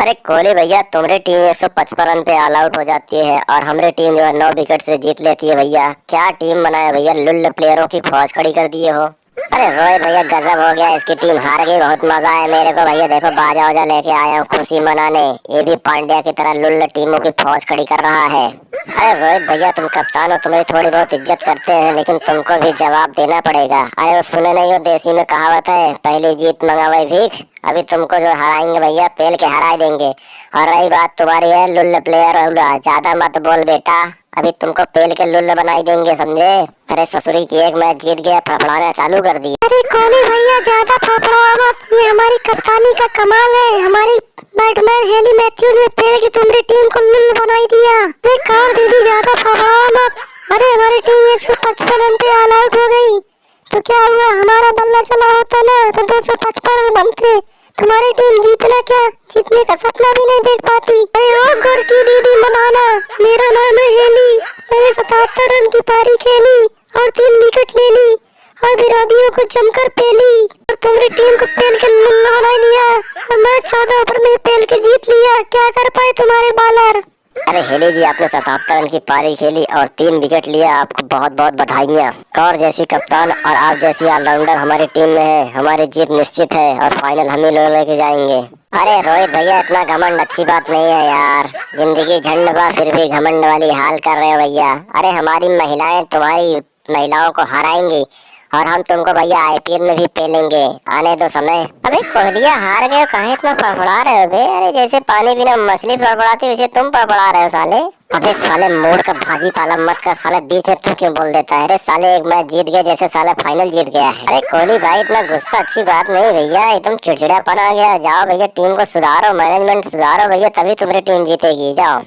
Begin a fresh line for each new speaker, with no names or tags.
अरे कोहली भैया, तुम्हारी टीम 155 रन पे ऑल आउट हो जाती है और हमारी टीम जो है 9 विकेट से जीत लेती है। भैया क्या टीम बनाया भैया, लुल्ल प्लेयरों की फौज खड़ी कर दिए हो। अरे रोहित भैया गजब हो गया, इसकी टीम हार गई, बहुत मजा आया मेरे को भैया। देखो बाजा वाजा लेके आया हूँ खुशी मनाने, ये भी पांड्या की तरह लुल्ल टीमों की फौज खड़ी कर रहा है। अरे रोहित भैया तुम कप्तान हो, तुम्हारी थोड़ी बहुत इज्जत करते हैं, लेकिन तुमको भी जवाब देना पड़ेगा। अरे वो सुने नहीं हो, देसी में कहावत है, पहली जीत मंगावे भीख। अभी तुमको जो हराएंगे भैया, पेल के हरा देंगे। और रही बात तुम्हारी है लुल्ल प्लेयर, ज्यादा मत बोल बेटा, अभी तुमको पेल के लुल्ल बनाई देंगे, समझे। अरे ससुरी की एक मैच जीत गया, फड़फड़ाना चालू कर दी।
अरे कोहली भैया ज्यादा फड़फड़ाओ मत, ये हमारी कप्तानी का कमाल है। हमारी बैट्समैन हेली मैथ्यूज ने पेल की तुम्हारी टीम को लुल्ल बनाई दिया। अरे कार दीदी ज्यादा फड़फड़ाओ मत। अरे हमारी टीम 155 रन पे ऑल आउट हो गई, तो क्या हुआ, हमारा बल्ला चला होता ना तो 255 रन बनते। तुम्हारी टीम जीतना क्या, जीतने का सपना भी नहीं देख पाती। अरे ओ गोरकी दीदी मनाना, मेरा नाम है हेली, मैंने 77 रन की पारी खेली और 3 विकेट ले ली और विरोधियों को जमकर पेली, और तुम्हारी टीम को पेल के लुल्ला बना दिया और मैच 14 ओवर में पेल के जीत लिया। क्या कर पाए तुम्हारे बॉलर।
अरे हेली जी, आपने 77 रन की पारी खेली और 3 विकेट लिया, आपको बहुत बहुत बधाइयाँ। कौर जैसी कप्तान और आप जैसी ऑलराउंडर हमारी टीम में है, हमारी जीत निश्चित है और फाइनल हम ही लोग लेके जाएंगे। अरे रोहित भैया इतना घमंड अच्छी बात नहीं है यार, जिंदगी झंड बा फिर भी घमंड वाली हाल कर रहे हो भैया। अरे हमारी महिलाएं तुम्हारी महिलाओं को हराएंगी और हम तुमको भैया आईपीएल में भी पेलेंगे, आने दो समय। अबे कोहलिया हार गए, कहाँ इतना फड़फड़ा रहे हो बे। अरे जैसे पानी बिना मछली फड़फड़ाती वैसे तुम फड़फड़ा रहे हो साले। अबे साले मूड का भाजी पाला मत कर साले, बीच में तू क्यों बोल देता है। अरे साले एक मैच जीत गए जैसे साले फाइनल जीत गया है। अरे कोहली भाई इतना गुस्सा अच्छी बात नहीं भैया, एकदम चिड़चिड़ापन आ गया। जाओ भैया टीम को सुधारो, मैनेजमेंट सुधारो भैया, तभी तुम्हारी टीम जीतेगी, जाओ।